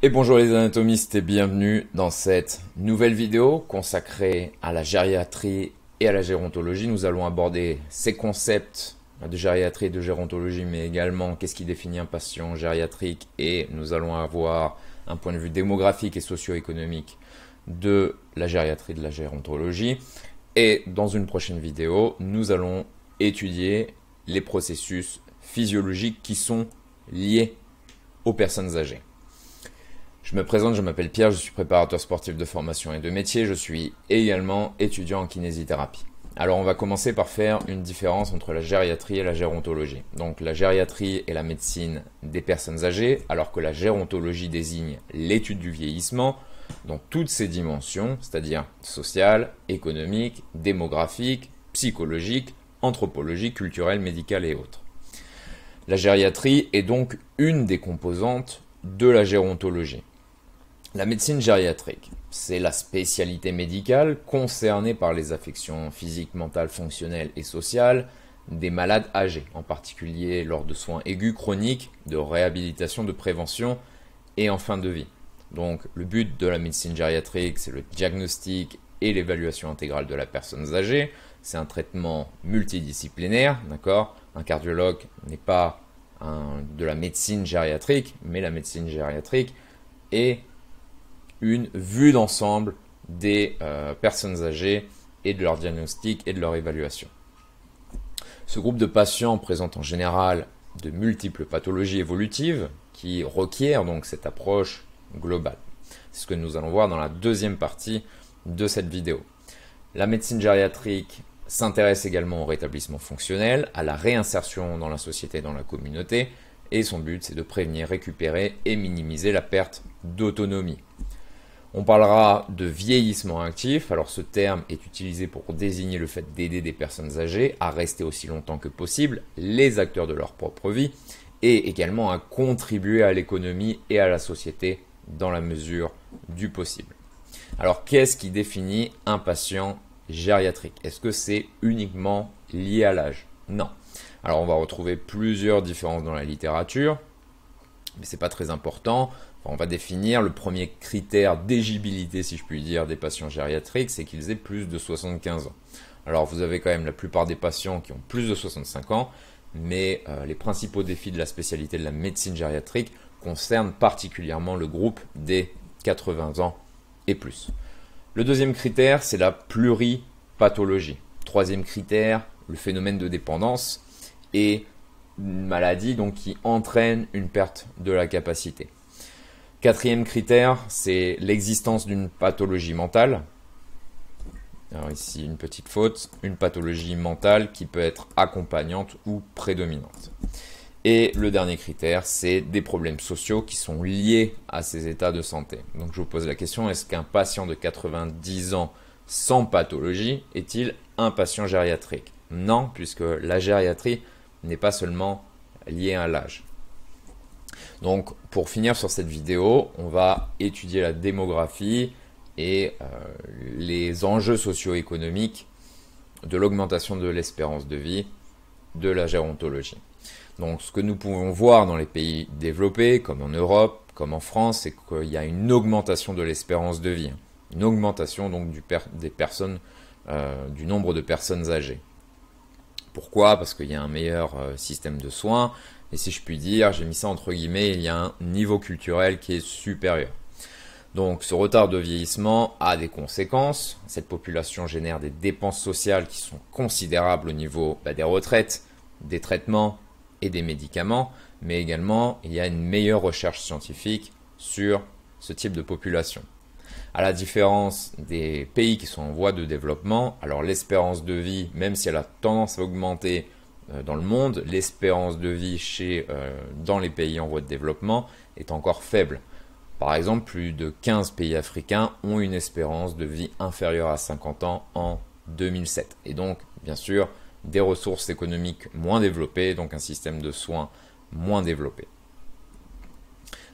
Et bonjour les anatomistes et bienvenue dans cette nouvelle vidéo consacrée à la gériatrie et à la gérontologie. Nous allons aborder ces concepts de gériatrie et de gérontologie, mais également qu'est-ce qui définit un patient gériatrique, et nous allons avoir un point de vue démographique et socio-économique de la gériatrie et de la gérontologie. Et dans une prochaine vidéo, nous allons étudier les processus physiologiques qui sont liés aux personnes âgées. Je me présente, je m'appelle Pierre, je suis préparateur sportif de formation et de métier, je suis également étudiant en kinésithérapie. Alors on va commencer par faire une différence entre la gériatrie et la gérontologie. Donc la gériatrie est la médecine des personnes âgées, alors que la gérontologie désigne l'étude du vieillissement dans toutes ses dimensions, c'est-à-dire sociale, économique, démographique, psychologique, anthropologique, culturelle, médicale et autres. La gériatrie est donc une des composantes de la gérontologie. La médecine gériatrique, c'est la spécialité médicale concernée par les affections physiques, mentales, fonctionnelles et sociales des malades âgés, en particulier lors de soins aigus, chroniques, de réhabilitation, de prévention et en fin de vie. Donc le but de la médecine gériatrique, c'est le diagnostic et l'évaluation intégrale de la personne âgée. C'est un traitement multidisciplinaire, d'accord ? Un cardiologue n'est pas de la médecine gériatrique, mais la médecine gériatrique est une vue d'ensemble des personnes âgées et de leur diagnostic et de leur évaluation. Ce groupe de patients présente en général de multiples pathologies évolutives qui requièrent donc cette approche globale. C'est ce que nous allons voir dans la deuxième partie de cette vidéo. La médecine gériatrique s'intéresse également au rétablissement fonctionnel, à la réinsertion dans la société et dans la communauté, et son but c'est de prévenir, récupérer et minimiser la perte d'autonomie. On parlera de vieillissement actif. Alors ce terme est utilisé pour désigner le fait d'aider des personnes âgées à rester aussi longtemps que possible, les acteurs de leur propre vie, et également à contribuer à l'économie et à la société dans la mesure du possible. Alors qu'est-ce qui définit un patient gériatrique? Est-ce que c'est uniquement lié à l'âge? Non. Alors on va retrouver plusieurs différences dans la littérature, mais c'est pas très important. On va définir le premier critère d'éligibilité, si je puis dire, des patients gériatriques, c'est qu'ils aient plus de 75 ans. Alors vous avez quand même la plupart des patients qui ont plus de 65 ans, mais les principaux défis de la spécialité de la médecine gériatrique concernent particulièrement le groupe des 80 ans et plus. Le deuxième critère, c'est la pluripathologie. Troisième critère, le phénomène de dépendance et une maladie donc, qui entraîne une perte de la capacité. Quatrième critère, c'est l'existence d'une pathologie mentale. Alors ici, une petite faute, une pathologie mentale qui peut être accompagnante ou prédominante. Et le dernier critère, c'est des problèmes sociaux qui sont liés à ces états de santé. Donc je vous pose la question, est-ce qu'un patient de 90 ans sans pathologie est-il un patient gériatrique? Non, puisque la gériatrie n'est pas seulement liée à l'âge. Donc pour finir sur cette vidéo, on va étudier la démographie et les enjeux socio-économiques de l'augmentation de l'espérance de vie de la gérontologie. Donc ce que nous pouvons voir dans les pays développés, comme en Europe, comme en France, c'est qu'il y a une augmentation de l'espérance de vie, une augmentation donc du nombre de personnes âgées. Pourquoi? Parce qu'il y a un meilleur système de soins, et si je puis dire, j'ai mis ça entre guillemets, il y a un niveau culturel qui est supérieur. Donc ce retard de vieillissement a des conséquences. Cette population génère des dépenses sociales qui sont considérables au niveau des retraites, des traitements et des médicaments, mais également il y a une meilleure recherche scientifique sur ce type de population. À la différence des pays qui sont en voie de développement, alors l'espérance de vie, même si elle a tendance à augmenter dans le monde, l'espérance de vie dans les pays en voie de développement est encore faible. Par exemple, plus de 15 pays africains ont une espérance de vie inférieure à 50 ans en 2007. Et donc, bien sûr, des ressources économiques moins développées, donc un système de soins moins développé.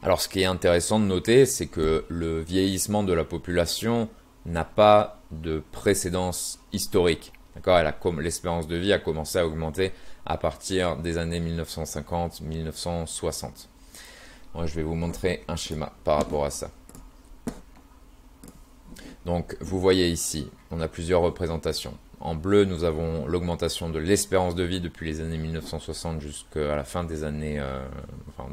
Alors ce qui est intéressant de noter, c'est que le vieillissement de la population n'a pas de précédence historique. D'accord, l'espérance de vie a commencé à augmenter à partir des années 1950-1960. Moi, je vais vous montrer un schéma par rapport à ça. Donc, vous voyez ici, on a plusieurs représentations. En bleu, nous avons l'augmentation de l'espérance de vie depuis les années 1960 jusqu'à la fin des années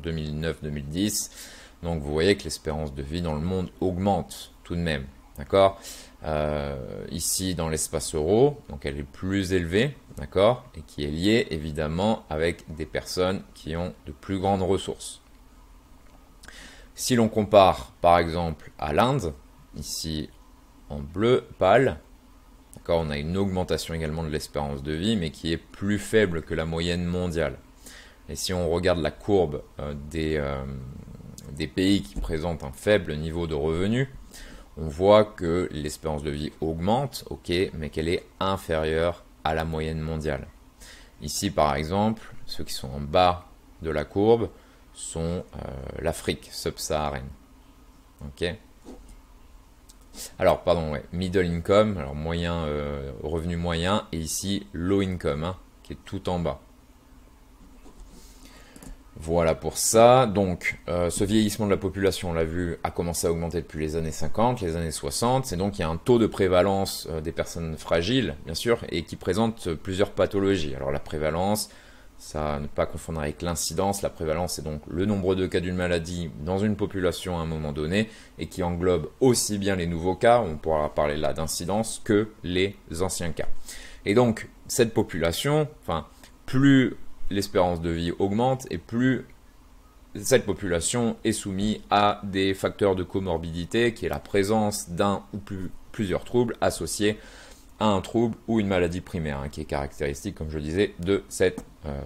2009-2010. Donc, vous voyez que l'espérance de vie dans le monde augmente tout de même. D'accord? Ici, dans l'espace euro, donc elle est plus élevée, d'accord? Et qui est liée évidemment avec des personnes qui ont de plus grandes ressources. Si l'on compare par exemple à l'Inde, ici en bleu pâle, d'accord, on a une augmentation également de l'espérance de vie, mais qui est plus faible que la moyenne mondiale. Et si on regarde la courbe des pays qui présentent un faible niveau de revenus, on voit que l'espérance de vie augmente, ok, mais qu'elle est inférieure à la moyenne mondiale. Ici, par exemple, ceux qui sont en bas de la courbe sont l'Afrique subsaharienne. Ok. Alors, pardon, ouais, middle income, alors moyen, revenu moyen, et ici low income, hein, qui est tout en bas. Voilà pour ça. Donc, ce vieillissement de la population, on l'a vu, a commencé à augmenter depuis les années 50, les années 60. C'est donc il y a un taux de prévalence des personnes fragiles, bien sûr, et qui présentent plusieurs pathologies. Alors, la prévalence, ça ne pas confondre avec l'incidence. La prévalence, c'est donc le nombre de cas d'une maladie dans une population à un moment donné, et qui englobe aussi bien les nouveaux cas, on pourra parler là d'incidence, que les anciens cas. Et donc, cette population, enfin, plus l'espérance de vie augmente et plus cette population est soumise à des facteurs de comorbidité qui est la présence d'un ou plusieurs troubles associés à un trouble ou une maladie primaire, hein, qui est caractéristique, comme je le disais, de cette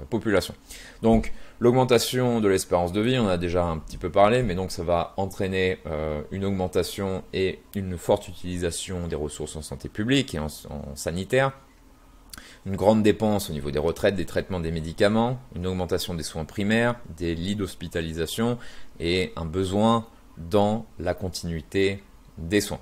population. Donc l'augmentation de l'espérance de vie, on a déjà un petit peu parlé, mais donc ça va entraîner une augmentation et une forte utilisation des ressources en santé publique et en sanitaire. Une grande dépense au niveau des retraites, des traitements, des médicaments, une augmentation des soins primaires, des lits d'hospitalisation et un besoin dans la continuité des soins.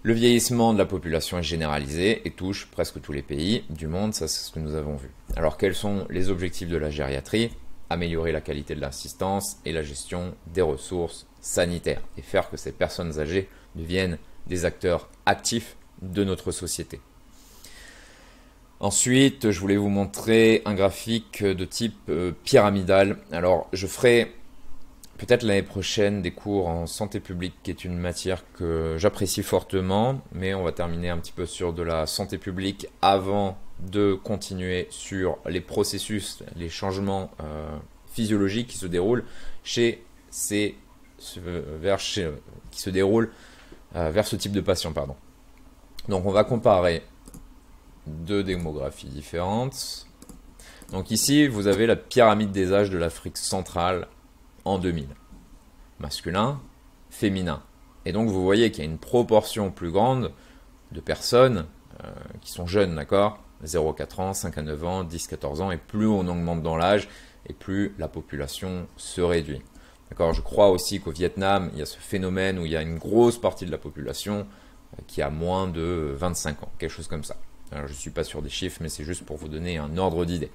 Le vieillissement de la population est généralisé et touche presque tous les pays du monde, ça c'est ce que nous avons vu. Alors quels sont les objectifs de la gériatrie? Améliorer la qualité de l'assistance et la gestion des ressources sanitaires et faire que ces personnes âgées deviennent des acteurs actifs de notre société. Ensuite, je voulais vous montrer un graphique de type pyramidal. Alors, je ferai peut-être l'année prochaine des cours en santé publique, qui est une matière que j'apprécie fortement, mais on va terminer un petit peu sur de la santé publique avant de continuer sur les processus, les changements physiologiques qui se déroulent vers ce type de patient, pardon. Donc, on va comparer deux démographies différentes. Donc ici, vous avez la pyramide des âges de l'Afrique centrale en 2000. Masculin, féminin. Et donc vous voyez qu'il y a une proportion plus grande de personnes qui sont jeunes, d'accord? 0,4 ans, 5 à 9 ans, 10, 14 ans, et plus on augmente dans l'âge, et plus la population se réduit. D'accord? Je crois aussi qu'au Vietnam, il y a ce phénomène où il y a une grosse partie de la population qui a moins de 25 ans, quelque chose comme ça. Alors, je ne suis pas sûr des chiffres, mais c'est juste pour vous donner un ordre d'idée.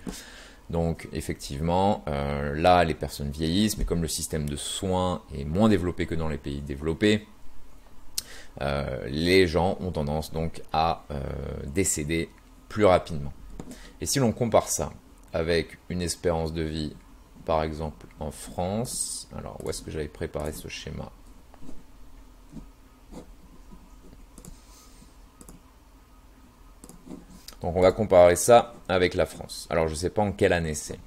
Donc, effectivement, là, les personnes vieillissent, mais comme le système de soins est moins développé que dans les pays développés, les gens ont tendance donc à décéder plus rapidement. Et si l'on compare ça avec une espérance de vie, par exemple en France, alors où est-ce que j'avais préparé ce schéma ? Donc on va comparer ça avec la France. Alors je ne sais pas en quelle année c'est.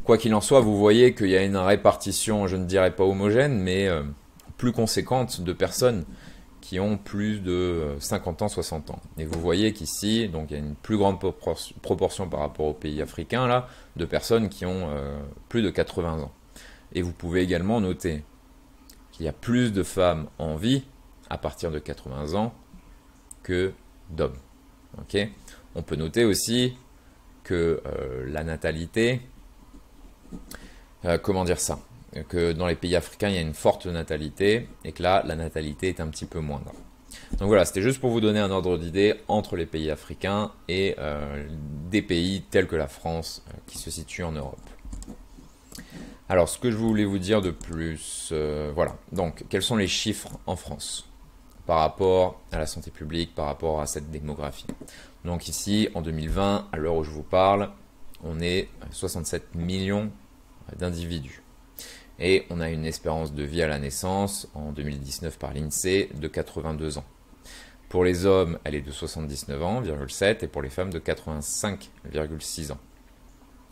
Quoi qu'il en soit, vous voyez qu'il y a une répartition, je ne dirais pas homogène, mais plus conséquente de personnes qui ont plus de 50 ans, 60 ans. Et vous voyez qu'ici, donc il y a une plus grande proportion par rapport aux pays africains, là, de personnes qui ont plus de 80 ans. Et vous pouvez également noter qu'il y a plus de femmes en vie à partir de 80 ans que d'hommes. Okay. On peut noter aussi que la natalité, comment dire ça, que dans les pays africains, il y a une forte natalité et que là, la natalité est un petit peu moindre. Donc voilà, c'était juste pour vous donner un ordre d'idée entre les pays africains et des pays tels que la France qui se situent en Europe. Alors, ce que je voulais vous dire de plus, voilà. Donc, quels sont les chiffres en France par rapport à la santé publique, par rapport à cette démographie? Donc ici, en 2020, à l'heure où je vous parle, on est 67 millions d'individus. Et on a une espérance de vie à la naissance, en 2019 par l'INSEE, de 82 ans. Pour les hommes, elle est de 79 ans, 7, et pour les femmes de 85,6 ans.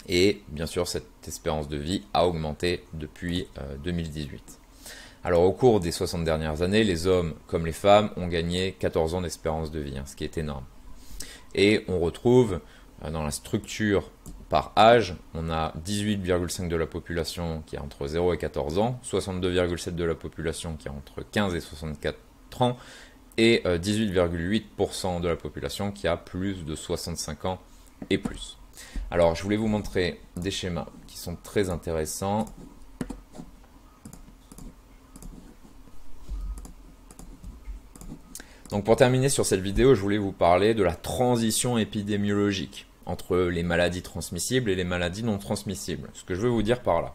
Et bien sûr, cette espérance de vie a augmenté depuis 2018. Alors au cours des 60 dernières années, les hommes comme les femmes ont gagné 14 ans d'espérance de vie, ce qui est énorme. Et on retrouve dans la structure par âge, on a 18,5% de la population qui a entre 0 et 14 ans, 62,7% de la population qui a entre 15 et 64 ans, et 18,8% de la population qui a plus de 65 ans et plus. Alors, je voulais vous montrer des schémas qui sont très intéressants. Donc, pour terminer sur cette vidéo, je voulais vous parler de la transition épidémiologique entre les maladies transmissibles et les maladies non transmissibles. Ce que je veux vous dire par là,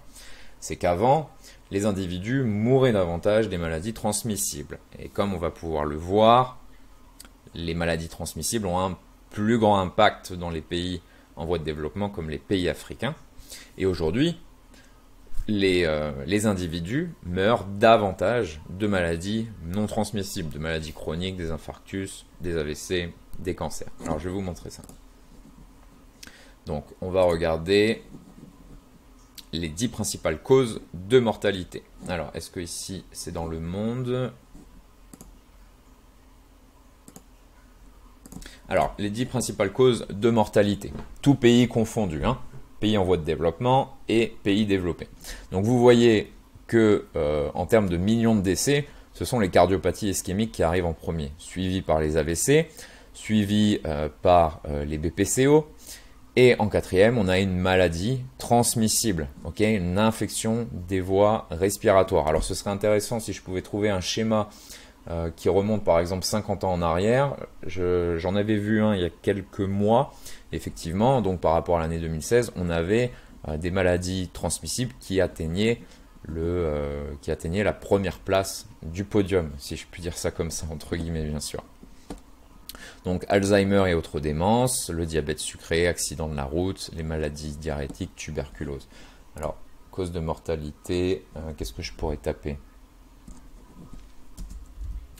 c'est qu'avant, les individus mouraient davantage des maladies transmissibles. Et comme on va pouvoir le voir, les maladies transmissibles ont un plus grand impact dans les pays en voie de développement comme les pays africains. Et aujourd'hui, les individus meurent davantage de maladies non transmissibles, de maladies chroniques, des infarctus, des AVC, des cancers. Alors je vais vous montrer ça. Donc on va regarder les 10 principales causes de mortalité. Alors est-ce que ici c'est dans le monde? Alors, les 10 principales causes de mortalité, tout pays confondu, pays en voie de développement et pays développés. Donc vous voyez que en termes de millions de décès, ce sont les cardiopathies ischémiques qui arrivent en premier, suivis par les AVC, suivis par les BPCO, et en quatrième, on a une maladie transmissible, une infection des voies respiratoires. Alors ce serait intéressant si je pouvais trouver un schéma qui remonte par exemple 50 ans en arrière. J'en avais vu un il y a quelques mois, effectivement, donc par rapport à l'année 2016, on avait des maladies transmissibles qui atteignaient la première place du podium, si je puis dire ça comme ça, entre guillemets bien sûr. Donc Alzheimer et autres démences, le diabète sucré, accident de la route, les maladies diarrhétiques, tuberculose. Alors, cause de mortalité, qu'est-ce que je pourrais taper?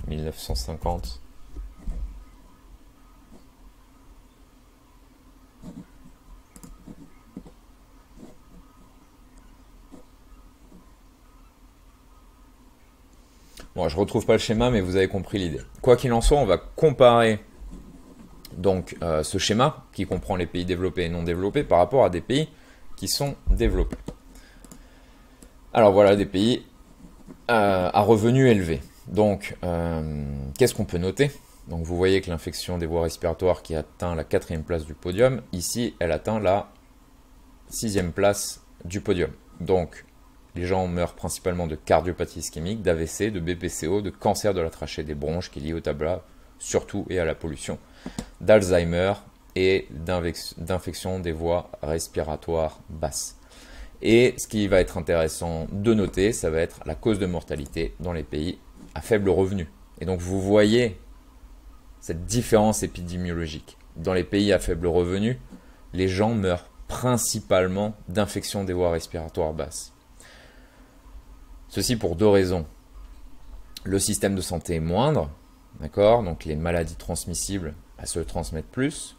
1950. Bon, je retrouve pas le schéma, mais vous avez compris l'idée. Quoi qu'il en soit, on va comparer donc ce schéma qui comprend les pays développés et non développés par rapport à des pays qui sont développés. Alors voilà des pays à revenus élevés. Donc, qu'est-ce qu'on peut noter? Donc vous voyez que l'infection des voies respiratoires qui atteint la 4e place du podium, ici elle atteint la 6e place du podium. Donc les gens meurent principalement de cardiopathie ischémique, d'AVC, de BPCO, de cancer de la trachée des bronches qui est lié au tabac surtout et à la pollution, d'Alzheimer et d'infection des voies respiratoires basses. Et ce qui va être intéressant de noter, ça va être la cause de mortalité dans les pays à faible revenu. Et donc vous voyez cette différence épidémiologique. Dans les pays à faible revenu, les gens meurent principalement d'infections des voies respiratoires basses. Ceci pour 2 raisons. Le système de santé est moindre, d'accord, donc les maladies transmissibles se transmettent plus.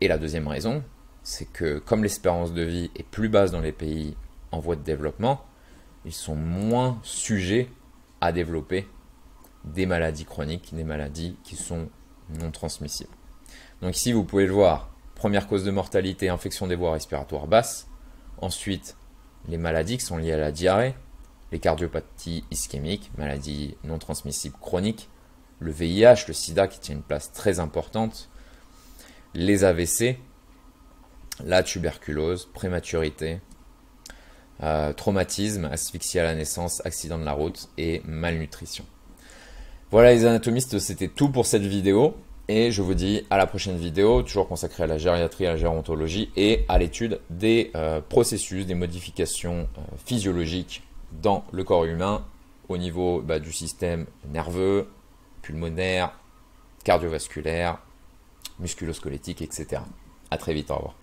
Et la deuxième raison, c'est que comme l'espérance de vie est plus basse dans les pays en voie de développement, ils sont moins sujets à développer des maladies chroniques, des maladies qui sont non transmissibles. Donc ici, vous pouvez le voir, première cause de mortalité, infection des voies respiratoires basses. Ensuite, les maladies qui sont liées à la diarrhée, les cardiopathies ischémiques, maladies non transmissibles chroniques, le VIH, le sida qui tient une place très importante, les AVC, la tuberculose, prématurité, traumatisme, asphyxie à la naissance, accident de la route et malnutrition. Voilà les anatomistes, c'était tout pour cette vidéo. Et je vous dis à la prochaine vidéo, toujours consacrée à la gériatrie, à la gérontologie et à l'étude des processus, des modifications physiologiques dans le corps humain au niveau du système nerveux, pulmonaire, cardiovasculaire, musculo-squelettique, etc. À très vite, au revoir.